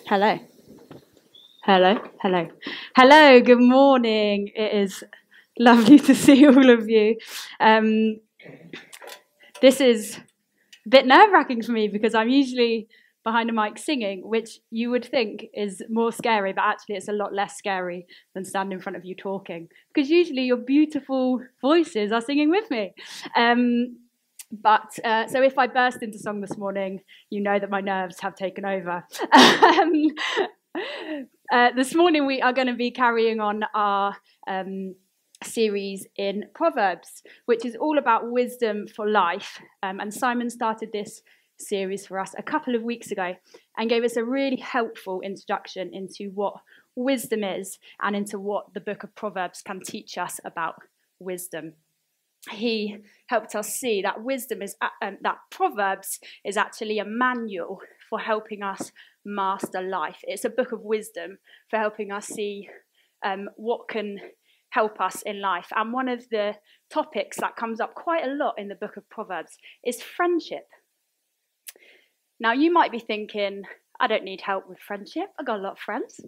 Hello. Hello. Hello. Hello. Good morning. It is lovely to see all of you. Um, this is a bit nerve-wracking for me because I'm usually behind a mic singing, which you would think is more scary, but actually it's a lot less scary than standing in front of you talking, because usually your beautiful voices are singing with me. So if I burst into song this morning, you know that my nerves have taken over. This morning we are going to be carrying on our series in Proverbs, which is all about wisdom for life. And Simon started this series for us a couple of weeks ago and gave us a really helpful introduction into what wisdom is and into what the book of Proverbs can teach us about wisdom. He helped us see that that Proverbs is actually a manual for helping us master life. It's a book of wisdom for helping us see what can help us in life. And one of the topics that comes up quite a lot in the book of Proverbs is friendship. Now, you might be thinking, I don't need help with friendship. I've got a lot of friends,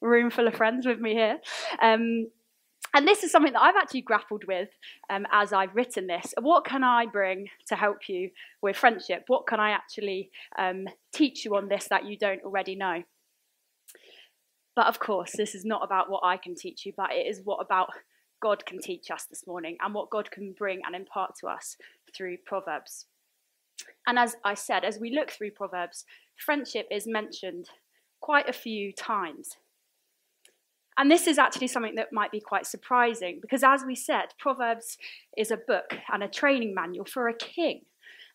a room full of friends with me here. And this is something that I've actually grappled with as I've written this. What can I bring to help you with friendship? What can I actually teach you on this that you don't already know? But of course, this is not about what I can teach you, but it is what about God can teach us this morning and what God can bring and impart to us through Proverbs. And as I said, as we look through Proverbs, friendship is mentioned quite a few times. And this is actually something that might be quite surprising because, as we said, Proverbs is a book and a training manual for a king.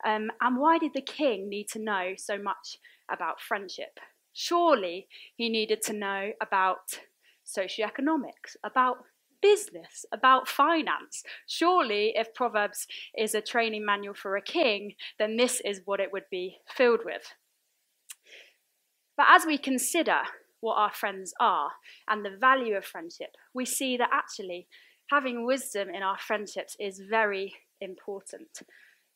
And why did the king need to know so much about friendship? Surely he needed to know about socioeconomics, about business, about finance. Surely if Proverbs is a training manual for a king, then this is what it would be filled with. But as we consider what our friends are and the value of friendship, we see that actually having wisdom in our friendships is very important.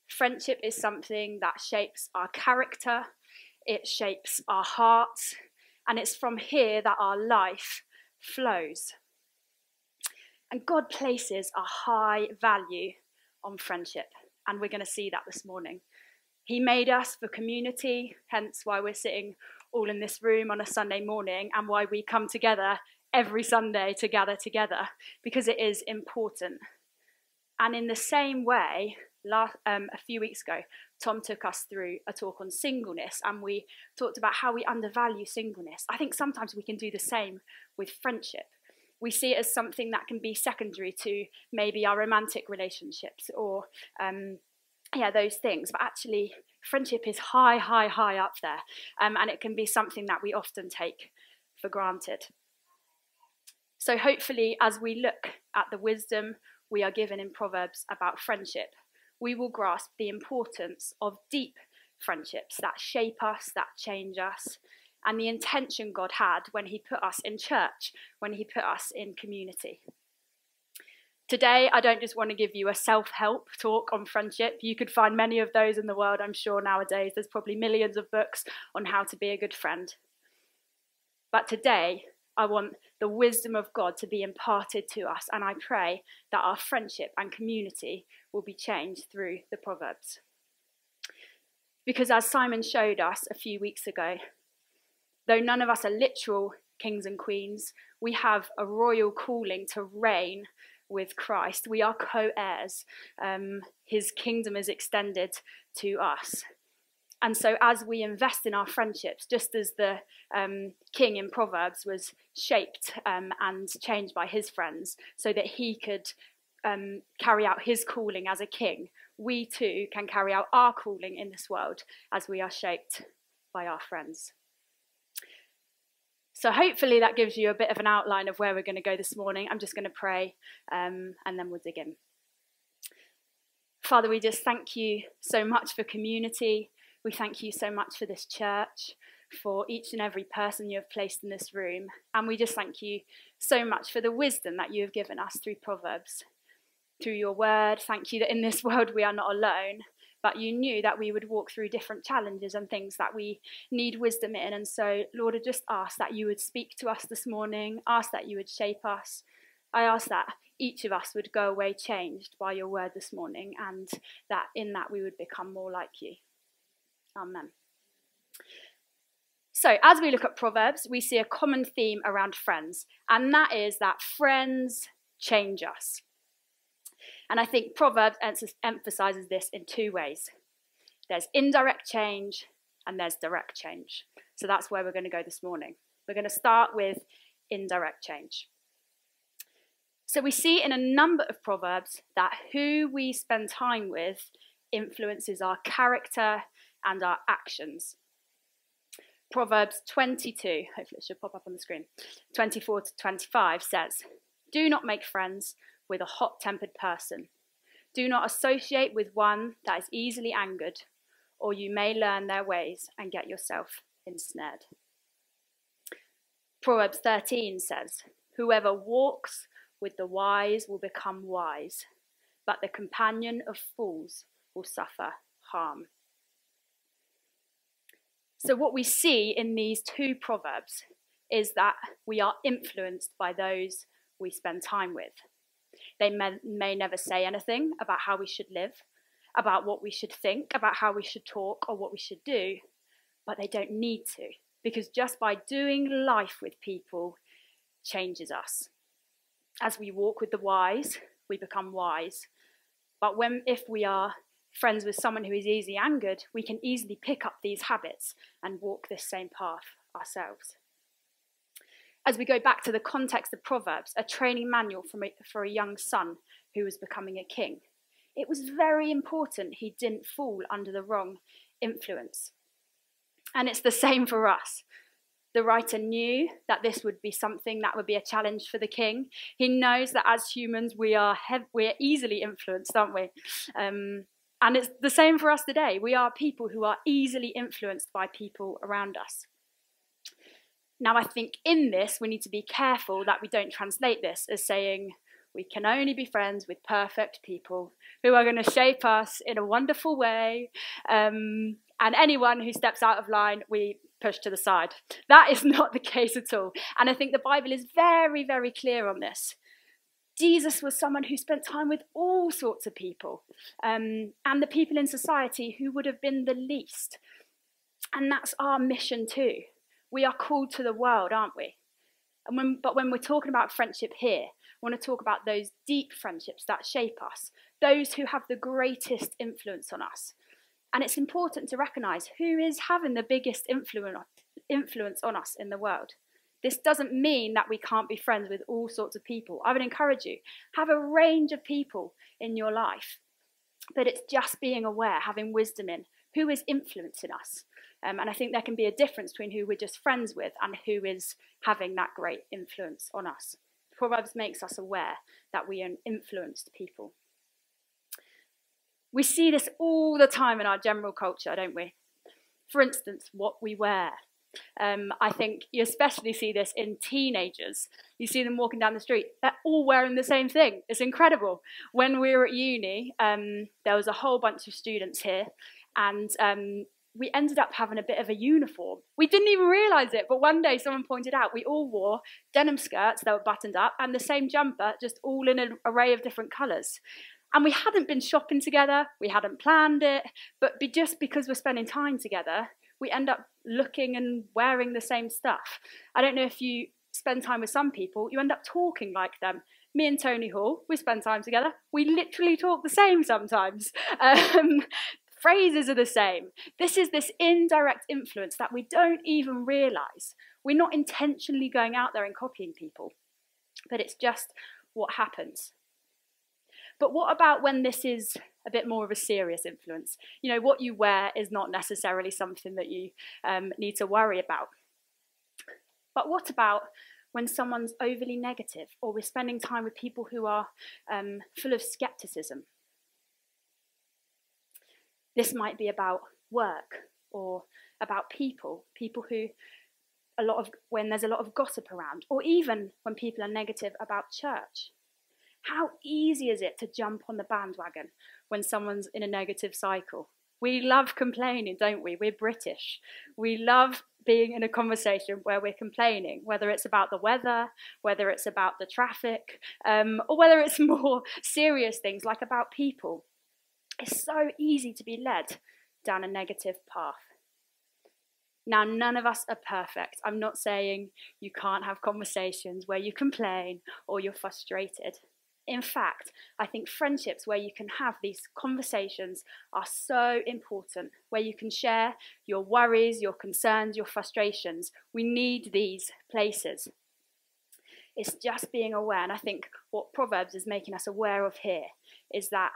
Friendship is something that shapes our character, it shapes our hearts, and it's from here that our life flows. And God places a high value on friendship, and we're going to see that this morning. He made us for community, hence why we're sitting all in this room on a Sunday morning and why we come together every Sunday to gather together, because it is important. And in the same way, a few weeks ago, Tom took us through a talk on singleness, and we talked about how we undervalue singleness. I think sometimes we can do the same with friendship. We see it as something that can be secondary to maybe our romantic relationships or those things, but actually friendship is high up there, and it can be something that we often take for granted. So hopefully, as we look at the wisdom we are given in Proverbs about friendship, we will grasp the importance of deep friendships that shape us, that change us, and the intention God had when he put us in church, when he put us in community. Today, I don't just want to give you a self-help talk on friendship. You could find many of those in the world, I'm sure, nowadays. There's probably millions of books on how to be a good friend. But today, I want the wisdom of God to be imparted to us, and I pray that our friendship and community will be changed through the Proverbs. Because as Simon showed us a few weeks ago, though none of us are literal kings and queens, we have a royal calling to reign with Christ. We are co-heirs. His kingdom is extended to us. And so as we invest in our friendships, just as the king in Proverbs was shaped and changed by his friends so that he could carry out his calling as a king, we too can carry out our calling in this world as we are shaped by our friends. So hopefully that gives you a bit of an outline of where we're going to go this morning. I'm just going to pray and then we'll dig in. Father, we just thank you so much for community. We thank you so much for this church, for each and every person you have placed in this room. And we just thank you so much for the wisdom that you have given us through Proverbs, through your word. Thank you that in this world we are not alone, but you knew that we would walk through different challenges and things that we need wisdom in. And so, Lord, I just ask that you would speak to us this morning, ask that you would shape us. I ask that each of us would go away changed by your word this morning, and that in that we would become more like you. Amen. So as we look at Proverbs, we see a common theme around friends, and that is that friends change us. And I think Proverbs emphasizes this in two ways. There's indirect change and there's direct change. So that's where we're going to go this morning. We're going to start with indirect change. So we see in a number of Proverbs that who we spend time with influences our character and our actions. Proverbs 22, hopefully it should pop up on the screen, 24 to 25 says, "Do not make friends with a hot-tempered person. Do not associate with one that is easily angered, or you may learn their ways and get yourself ensnared." Proverbs 13 says, "Whoever walks with the wise will become wise, but the companion of fools will suffer harm." So what we see in these two Proverbs is that we are influenced by those we spend time with. They may never say anything about how we should live, about what we should think, about how we should talk or what we should do, but they don't need to, because just by doing life with people changes us. As we walk with the wise, we become wise. But if we are friends with someone who is easily angered, we can easily pick up these habits and walk this same path ourselves. As we go back to the context of Proverbs, a training manual for a young son who was becoming a king, it was very important he didn't fall under the wrong influence. And it's the same for us. The writer knew that this would be something that would be a challenge for the king. He knows that as humans, we're easily influenced, aren't we? And it's the same for us today. We are people who are easily influenced by people around us. Now, I think in this, we need to be careful that we don't translate this as saying we can only be friends with perfect people who are going to shape us in a wonderful way. And anyone who steps out of line, we push to the side. That is not the case at all. And I think the Bible is very, very clear on this. Jesus was someone who spent time with all sorts of people, and the people in society who would have been the least. And that's our mission too. We are called to the world, aren't we? But when we're talking about friendship here, I want to talk about those deep friendships that shape us, those who have the greatest influence on us. And it's important to recognise who is having the biggest influence on us in the world. This doesn't mean that we can't be friends with all sorts of people. I would encourage you, have a range of people in your life. But it's just being aware, having wisdom in who is influencing us. And I think there can be a difference between who we're just friends with and who is having that great influence on us. Proverbs makes us aware that we are influenced people. We see this all the time in our general culture, don't we? For instance, what we wear. I think you especially see this in teenagers. You see them walking down the street. They're all wearing the same thing. It's incredible. When we were at uni, there was a whole bunch of students here, and we ended up having a bit of a uniform. We didn't even realise it, but one day someone pointed out we all wore denim skirts that were buttoned up and the same jumper, just all in an array of different colours. And we hadn't been shopping together, we hadn't planned it, but just because we're spending time together, we end up looking and wearing the same stuff. I don't know if you spend time with some people, you end up talking like them. Me and Tony Hall, we spend time together. We literally talk the same sometimes. Phrases are the same. This is this indirect influence that we don't even realise. We're not intentionally going out there and copying people, but it's just what happens. But what about when this is a bit more of a serious influence? You know, what you wear is not necessarily something that you need to worry about. But what about when someone's overly negative, or we're spending time with people who are full of skepticism? This might be about work or about people who when there's a lot of gossip around, or even when people are negative about church. How easy is it to jump on the bandwagon when someone's in a negative cycle? We love complaining, don't we? We're British. We love being in a conversation where we're complaining, whether it's about the weather, whether it's about the traffic, or whether it's more serious things like about people. It's so easy to be led down a negative path. Now, none of us are perfect. I'm not saying you can't have conversations where you complain or you're frustrated. In fact, I think friendships where you can have these conversations are so important, where you can share your worries, your concerns, your frustrations. We need these places. It's just being aware, and I think what Proverbs is making us aware of here is that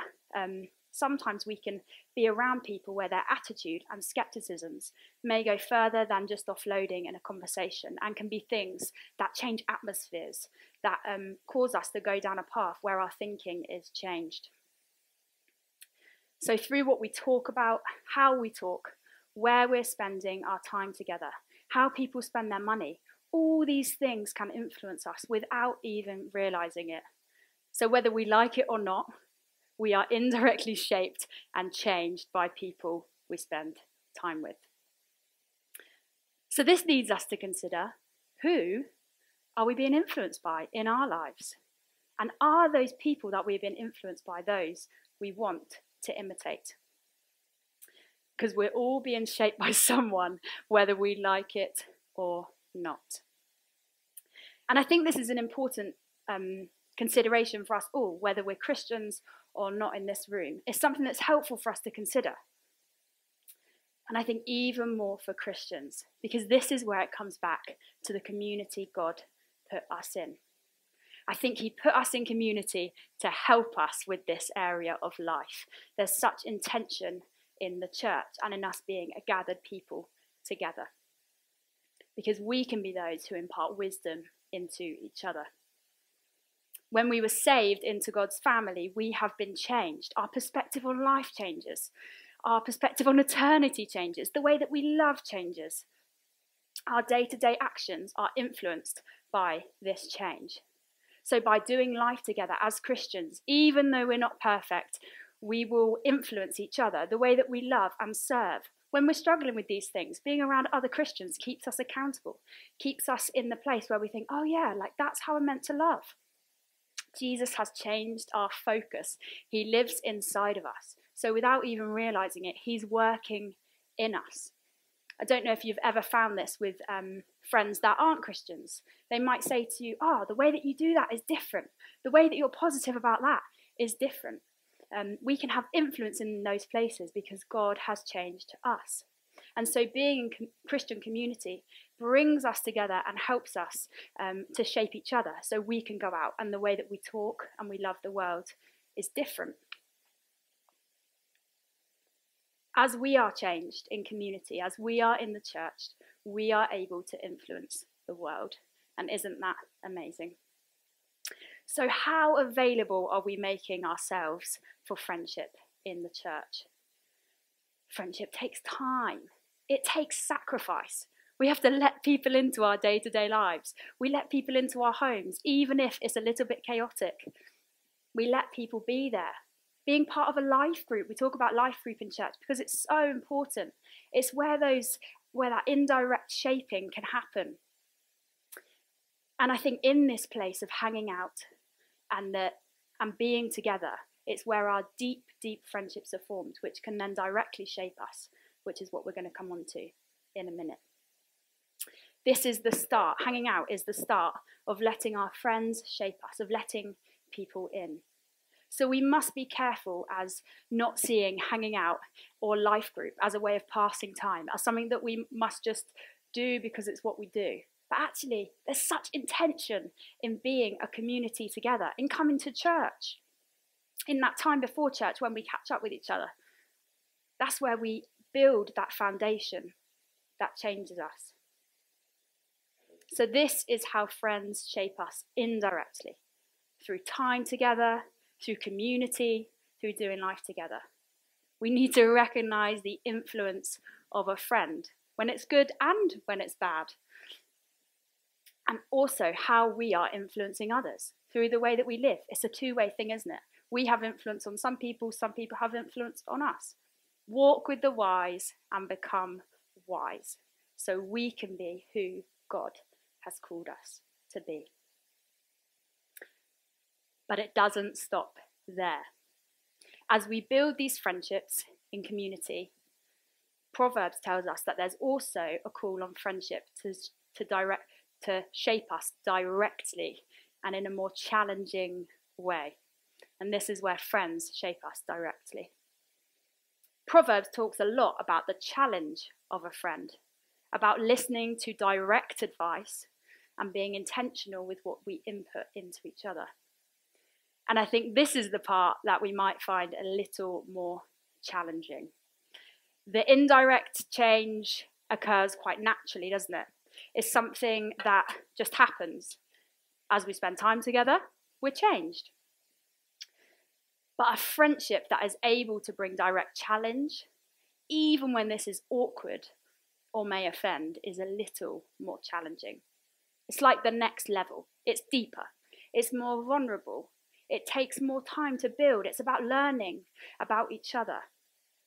sometimes we can be around people where their attitude and skepticisms may go further than just offloading in a conversation, and can be things that change atmospheres, that cause us to go down a path where our thinking is changed. So through what we talk about, how we talk, where we're spending our time together, how people spend their money, all these things can influence us without even realizing it. So whether we like it or not, we are indirectly shaped and changed by people we spend time with. So this leads us to consider, who are we being influenced by in our lives? And are those people that we've been influenced by those we want to imitate? Because we're all being shaped by someone, whether we like it or not. And I think this is an important consideration for us all, whether we're Christians or not in this room. It's something that's helpful for us to consider. And I think even more for Christians, because this is where it comes back to the community God put us in. I think he put us in community to help us with this area of life. There's such intention in the church and in us being a gathered people together, because we can be those who impart wisdom into each other. When we were saved into God's family, we have been changed. Our perspective on life changes. Our perspective on eternity changes. The way that we love changes. Our day-to-day actions are influenced by this change. So by doing life together as Christians, even though we're not perfect, we will influence each other. The way that we love and serve. When we're struggling with these things, being around other Christians keeps us accountable. Keeps us in the place where we think, oh yeah, like that's how I'm meant to love. Jesus has changed our focus. He lives inside of us. So without even realizing it, he's working in us. I don't know if you've ever found this with friends that aren't Christians. They might say to you, the way that you do that is different. The way that you're positive about that is different. We can have influence in those places because God has changed us. And so being in Christian community brings us together and helps us to shape each other so we can go out, and the way that we talk and we love the world is different. As we are changed in community, as we are in the church, we are able to influence the world. And isn't that amazing? So how available are we making ourselves for friendship in the church? Friendship takes time. It takes sacrifice. We have to let people into our day-to-day lives. We let people into our homes, even if it's a little bit chaotic. We let people be there. Being part of a life group. We talk about life group in church because it's so important. It's where that indirect shaping can happen. And I think in this place of hanging out and being together, it's where our deep, deep friendships are formed, which can then directly shape us, which is what we're going to come on to in a minute. This is the start. Hanging out is the start of letting our friends shape us, of letting people in. So we must be careful as not seeing hanging out or life group as a way of passing time, as something that we must just do because it's what we do. But actually, there's such intention in being a community together, in coming to church, in that time before church when we catch up with each other. That's where we build that foundation that changes us. So this is how friends shape us indirectly, through time together, through community, through doing life together. We need to recognize the influence of a friend, when it's good and when it's bad. And also how we are influencing others through the way that we live. It's a two-way thing, isn't it? We have influence on some people have influence on us. Walk with the wise and become wise so we can be who God has called us to be. But it doesn't stop there. As we build these friendships in community, Proverbs tells us that there's also a call on friendship to shape us directly and in a more challenging way. And this is where friends shape us directly. Proverbs talks a lot about the challenge of a friend, about listening to direct advice and being intentional with what we input into each other. And I think this is the part that we might find a little more challenging. The indirect change occurs quite naturally, doesn't it? It's something that just happens. As we spend time together, we're changed. But a friendship that is able to bring direct challenge, even when this is awkward or may offend, is a little more challenging. It's like the next level. It's deeper. It's more vulnerable. It takes more time to build. It's about learning about each other.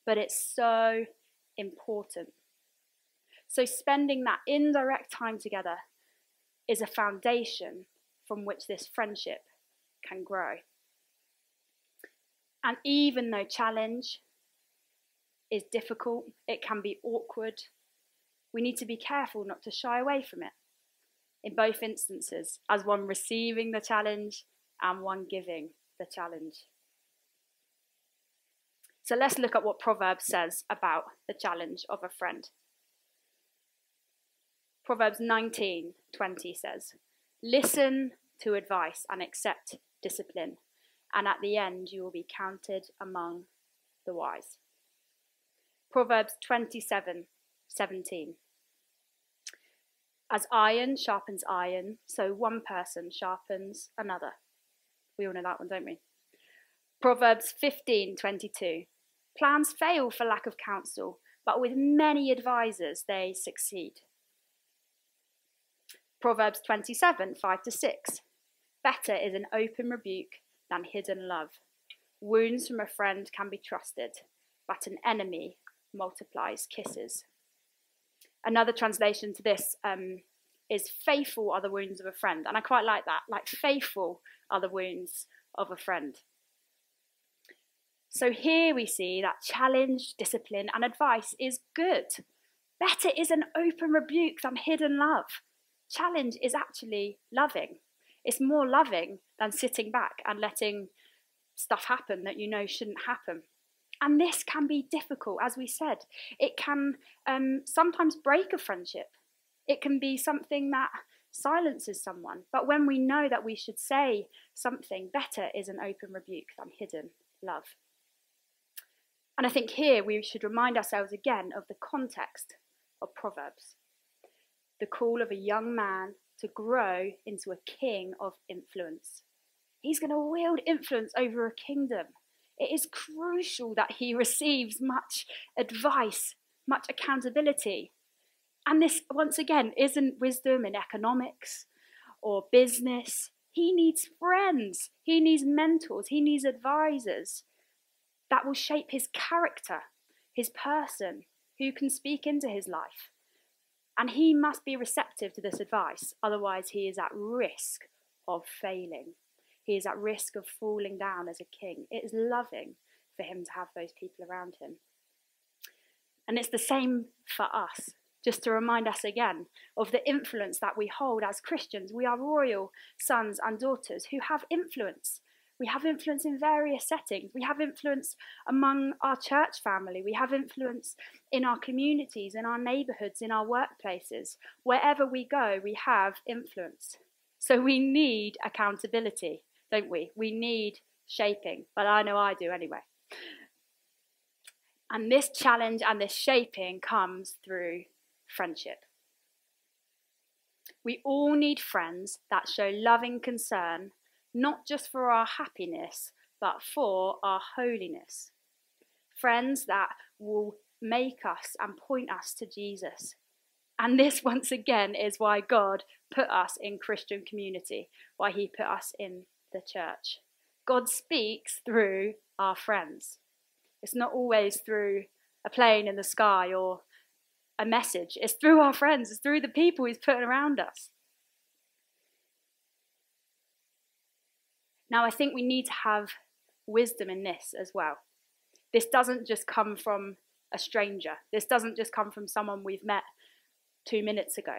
But it's so important. So spending that indirect time together is a foundation from which this friendship can grow. And even though challenge is difficult, it can be awkward, we need to be careful not to shy away from it. In both instances, as one receiving the challenge and one giving the challenge. So let's look at what Proverbs says about the challenge of a friend. Proverbs 19:20 says, "Listen to advice and accept discipline, and at the end you will be counted among the wise." Proverbs 27:17. "As iron sharpens iron, so one person sharpens another." We all know that one, don't we? Proverbs 15:22. "Plans fail for lack of counsel, but with many advisors they succeed." Proverbs 27:5-6. "Better is an open rebuke than hidden love. Wounds from a friend can be trusted, but an enemy multiplies kisses." Another translation to this is "faithful are the wounds of a friend." And I quite like that. Like, faithful are the wounds of a friend. So here we see that challenge, discipline, and advice is good. Better is an open rebuke than hidden love. Challenge is actually loving. It's more loving than sitting back and letting stuff happen that you know shouldn't happen. And this can be difficult, as we said. It can sometimes break a friendship. It can be something that silences someone. But when we know that we should say something, better is an open rebuke than hidden love. And I think here we should remind ourselves again of the context of Proverbs. The call of a young man to grow into a king of influence. He's going to wield influence over a kingdom. It is crucial that he receives much advice, much accountability. And this, once again, isn't wisdom in economics or business. He needs friends. He needs mentors. He needs advisors that will shape his character, his person, who can speak into his life. And he must be receptive to this advice, otherwise he is at risk of failing. He is at risk of falling down as a king. It is loving for him to have those people around him. And it's the same for us, just to remind us again of the influence that we hold as Christians. We are royal sons and daughters who have influence. We have influence in various settings. We have influence among our church family. We have influence in our communities, in our neighbourhoods, in our workplaces. Wherever we go, we have influence. So we need accountability, don't we? We need shaping. But I know I do anyway. And this challenge and this shaping comes through friendship. We all need friends that show loving concern, not just for our happiness, but for our holiness. Friends that will make us and point us to Jesus. And this, once again, is why God put us in Christian community, why he put us in the church. God speaks through our friends. It's not always through a plane in the sky or a message. It's through our friends. It's through the people he's put around us. Now, I think we need to have wisdom in this as well. This doesn't just come from a stranger. This doesn't just come from someone we've met 2 minutes ago.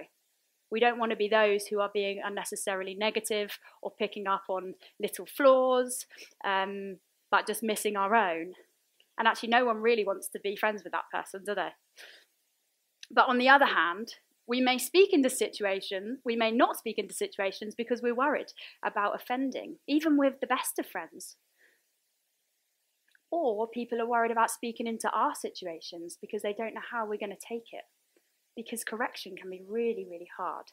We don't want to be those who are being unnecessarily negative or picking up on little flaws, but just missing our own. And actually, no one really wants to be friends with that person, do they? But on the other hand, we may speak into situations, we may not speak into situations because we're worried about offending, even with the best of friends. Or people are worried about speaking into our situations because they don't know how we're going to take it. Because correction can be really, really hard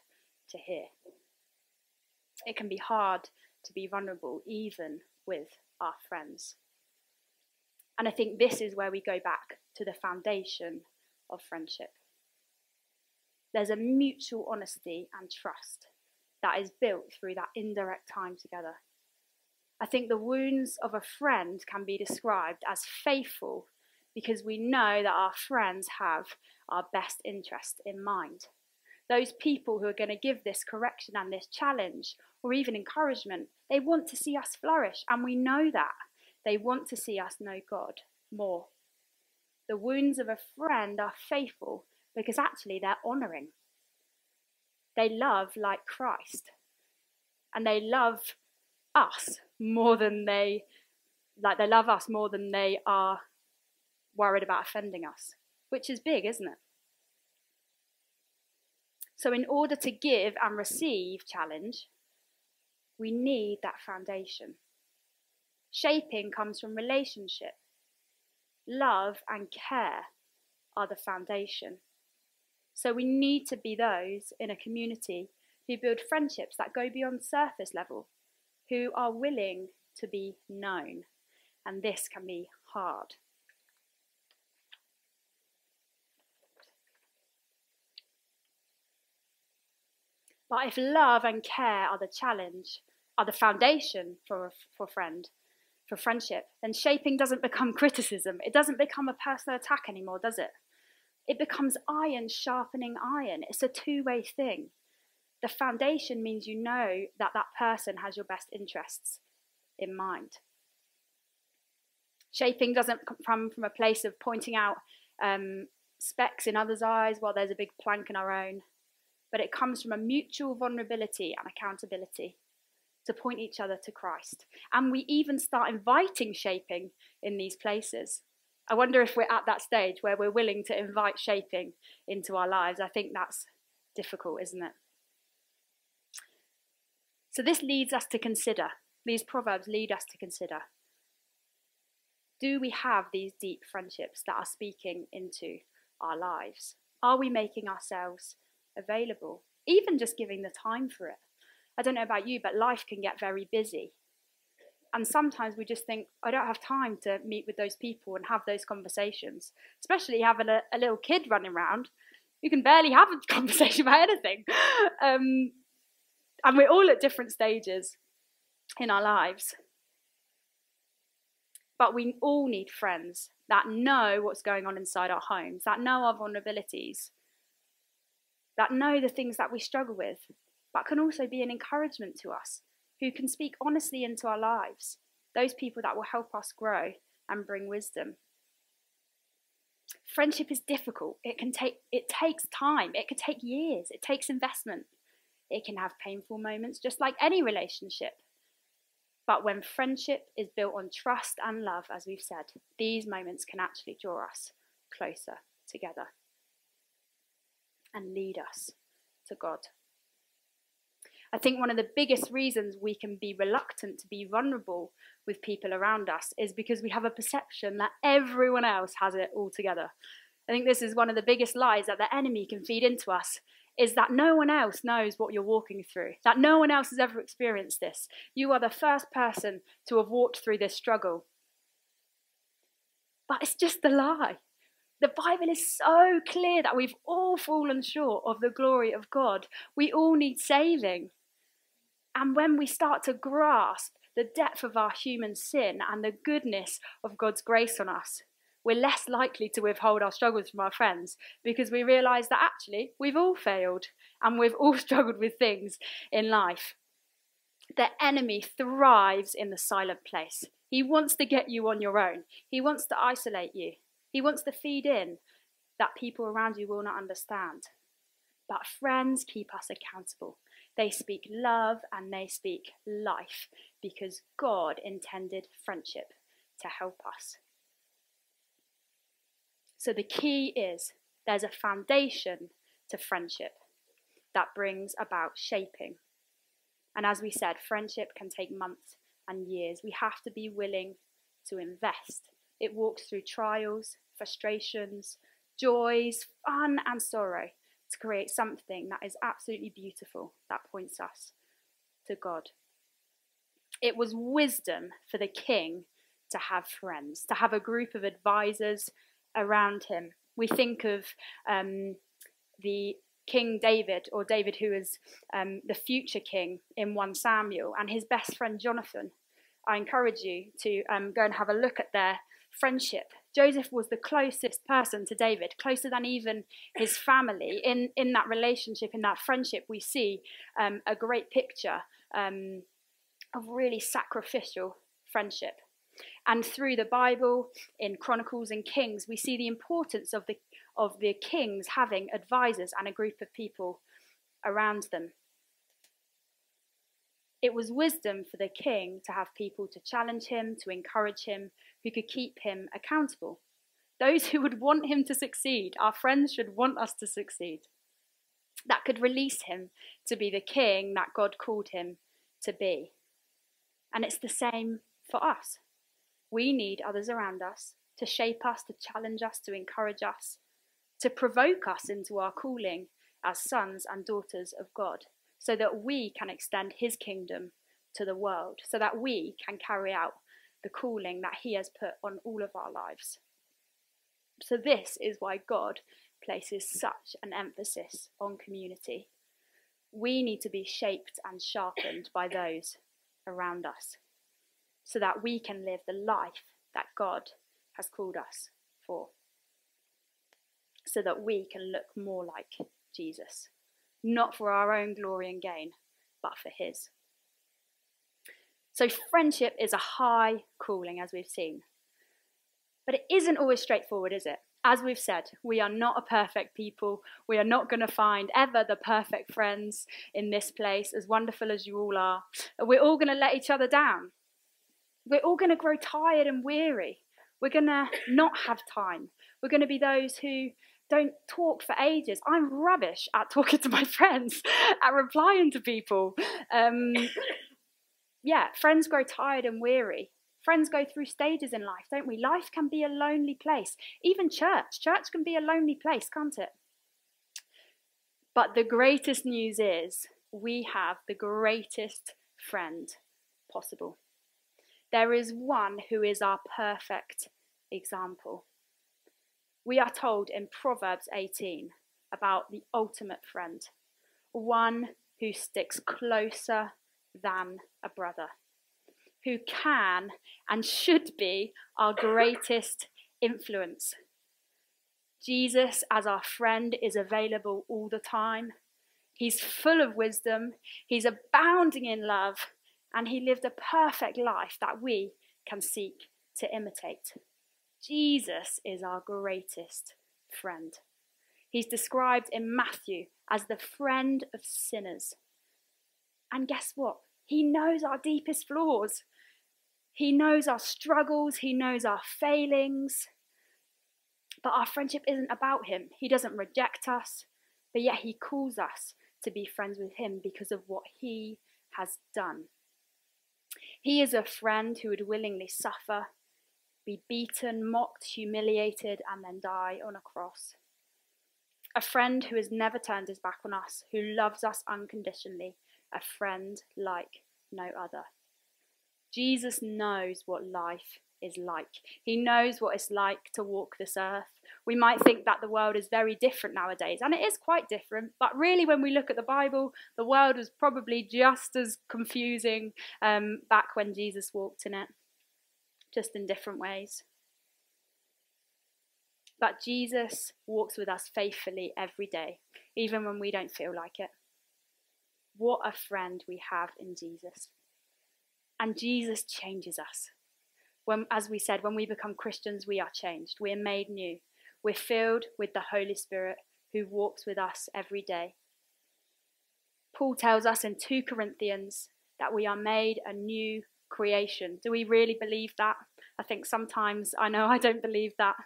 to hear. It can be hard to be vulnerable, even with our friends. And I think this is where we go back to the foundation of friendship. There's a mutual honesty and trust that is built through that indirect time together. I think the wounds of a friend can be described as faithful because we know that our friends have our best interest in mind. Those people who are going to give this correction and this challenge or even encouragement, they want to see us flourish, and we know that. They want to see us know God more. The wounds of a friend are faithful because actually they're honouring. They love like Christ, and they love us more than they love us more than they are worried about offending us, which is big, isn't it? So in order to give and receive challenge, we need that foundation. Shaping comes from relationship. Love and care are the foundation. So we need to be those in a community who build friendships that go beyond surface level, who are willing to be known. And this can be hard. But if love and care are the challenge, are the foundation for friendship, then shaping doesn't become criticism. It doesn't become a personal attack anymore, does it? It becomes iron sharpening iron. It's a two-way thing. The foundation means you know that that person has your best interests in mind. Shaping doesn't come from a place of pointing out specks in others' eyes while there's a big plank in our own, but it comes from a mutual vulnerability and accountability to point each other to Christ. And we even start inviting shaping in these places. I wonder if we're at that stage where we're willing to invite shaping into our lives. I think that's difficult, isn't it? So this leads us to consider, these proverbs lead us to consider, do we have these deep friendships that are speaking into our lives? Are we making ourselves available? Even just giving the time for it. I don't know about you, but life can get very busy. And sometimes we just think, I don't have time to meet with those people and have those conversations. Especially having a little kid running around. You can barely have a conversation about anything. And we're all at different stages in our lives. But we all need friends that know what's going on inside our homes, that know our vulnerabilities, that know the things that we struggle with, but can also be an encouragement to us, who can speak honestly into our lives, those people that will help us grow and bring wisdom. Friendship is difficult. It takes time. It can take years. It takes investment. It can have painful moments, just like any relationship. But when friendship is built on trust and love, as we've said, these moments can actually draw us closer together and lead us to God. I think one of the biggest reasons we can be reluctant to be vulnerable with people around us is because we have a perception that everyone else has it all together. I think this is one of the biggest lies that the enemy can feed into us, is that no one else knows what you're walking through, that no one else has ever experienced this. You are the first person to have walked through this struggle. But it's just a lie. The Bible is so clear that we've all fallen short of the glory of God. We all need saving. And when we start to grasp the depth of our human sin and the goodness of God's grace on us, we're less likely to withhold our struggles from our friends, because we realise that actually we've all failed and we've all struggled with things in life. The enemy thrives in the silent place. He wants to get you on your own. He wants to isolate you. He wants to feed in that people around you will not understand. But friends keep us accountable. They speak love and they speak life, because God intended friendship to help us. So the key is there's a foundation to friendship that brings about shaping. And as we said, friendship can take months and years. We have to be willing to invest. It walks through trials, frustrations, joys, fun and sorrow to create something that is absolutely beautiful, that points us to God. It was wisdom for the king to have friends, to have a group of advisors around him. We think of the King David, or David who is the future king in 1 Samuel, and his best friend Jonathan. I encourage you to go and have a look at their friendship. Joseph was the closest person to David, closer than even his family. In that relationship, in that friendship, we see a great picture of really sacrificial friendship. And through the Bible, in Chronicles and Kings, we see the importance of the kings having advisors and a group of people around them. It was wisdom for the king to have people to challenge him, to encourage him, who could keep him accountable. Those who would want him to succeed. Our friends should want us to succeed. That could release him to be the king that God called him to be. And it's the same for us. We need others around us to shape us, to challenge us, to encourage us, to provoke us into our calling as sons and daughters of God, so that we can extend his kingdom to the world, so that we can carry out the calling that he has put on all of our lives. So this is why God places such an emphasis on community. We need to be shaped and sharpened by those around us, so that we can live the life that God has called us for, so that we can look more like Jesus, not for our own glory and gain, but for his. So friendship is a high calling, as we've seen. But it isn't always straightforward, is it? As we've said, we are not a perfect people. We are not going to find ever the perfect friends in this place, as wonderful as you all are. We're all going to let each other down. We're all going to grow tired and weary. We're going to not have time. We're going to be those who don't talk for ages. I'm rubbish at talking to my friends, at replying to people. Friends grow tired and weary. Friends go through stages in life, don't we? Life can be a lonely place. Even church can be a lonely place, can't it? But the greatest news is we have the greatest friend possible. There is one who is our perfect example. We are told in Proverbs 18 about the ultimate friend, one who sticks closer than a brother, who can and should be our greatest influence. Jesus, as our friend, is available all the time. He's full of wisdom, he's abounding in love, and he lived a perfect life that we can seek to imitate. Jesus is our greatest friend. He's described in Matthew as the friend of sinners. And guess what? He knows our deepest flaws. He knows our struggles. He knows our failings. But our friendship isn't about him. He doesn't reject us, but yet he calls us to be friends with him because of what he has done. He is a friend who would willingly suffer, be beaten, mocked, humiliated, and then die on a cross. A friend who has never turned his back on us, who loves us unconditionally, a friend like no other. Jesus knows what life is like. He knows what it's like to walk this earth. We might think that the world is very different nowadays, and it is quite different, but really when we look at the Bible, the world was probably just as confusing back when Jesus walked in it, just in different ways. But Jesus walks with us faithfully every day, even when we don't feel like it. What a friend we have in Jesus. And Jesus changes us. As we said, when we become Christians, we are changed. We are made new. We're filled with the Holy Spirit who walks with us every day. Paul tells us in 2 Corinthians that we are made a new creation. Do we really believe that? I think sometimes, I know I don't believe that.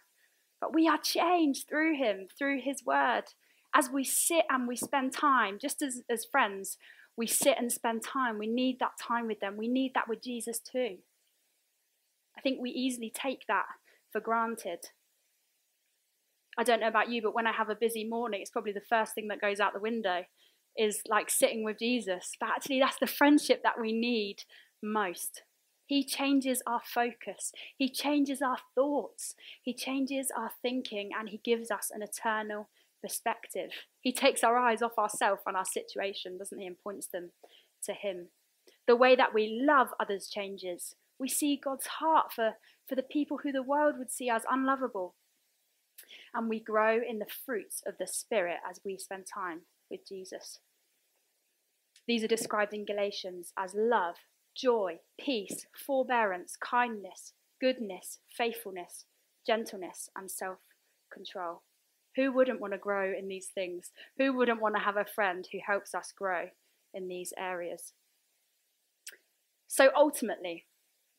But we are changed through him, through his word. As we sit and we spend time, just as friends, we sit and spend time. We need that time with them. We need that with Jesus too. I think we easily take that for granted. I don't know about you, but when I have a busy morning, it's probably the first thing that goes out the window is like sitting with Jesus. But actually, that's the friendship that we need most. He changes our focus. He changes our thoughts. He changes our thinking, and he gives us an eternal perspective. He takes our eyes off ourselves and our situation, doesn't he, and points them to him. The way that we love others changes. We see God's heart for the people who the world would see as unlovable. And we grow in the fruits of the Spirit as we spend time with Jesus. These are described in Galatians as love, joy, peace, forbearance, kindness, goodness, faithfulness, gentleness, and self-control. Who wouldn't want to grow in these things? Who wouldn't want to have a friend who helps us grow in these areas? So ultimately,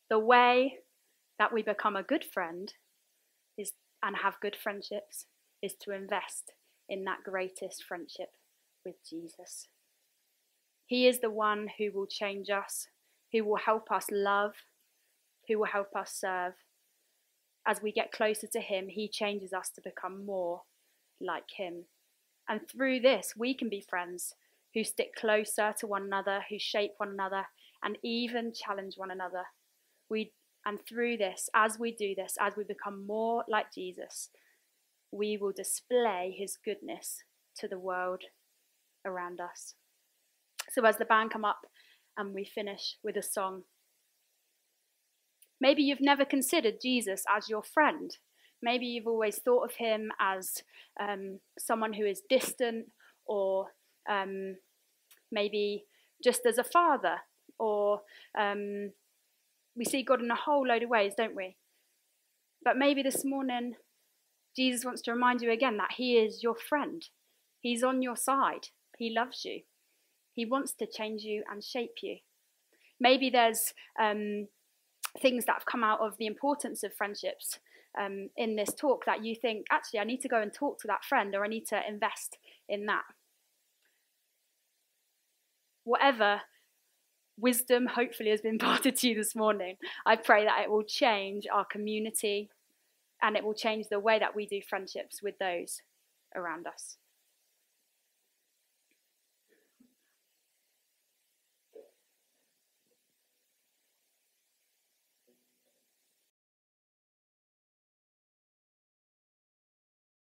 the way that we become a good friend and have good friendships is to invest in that greatest friendship with Jesus. He is the one who will change us, who will help us love, who will help us serve. As we get closer to him, he changes us to become more like him. And through this, we can be friends who stick closer to one another, who shape one another, and even challenge one another. And through this, as we do this, as we become more like Jesus, we will display his goodness to the world around us. So as the band come up and we finish with a song, maybe you've never considered Jesus as your friend. Maybe you've always thought of him as someone who is distant, or maybe just as a father, or we see God in a whole load of ways, don't we? But maybe this morning, Jesus wants to remind you again that he is your friend. He's on your side. He loves you. He wants to change you and shape you. Maybe there's things that have come out of the importance of friendships in this talk that you think, actually, I need to go and talk to that friend, or I need to invest in that. Whatever wisdom hopefully has been imparted to you this morning, I pray that it will change our community, and it will change the way that we do friendships with those around us.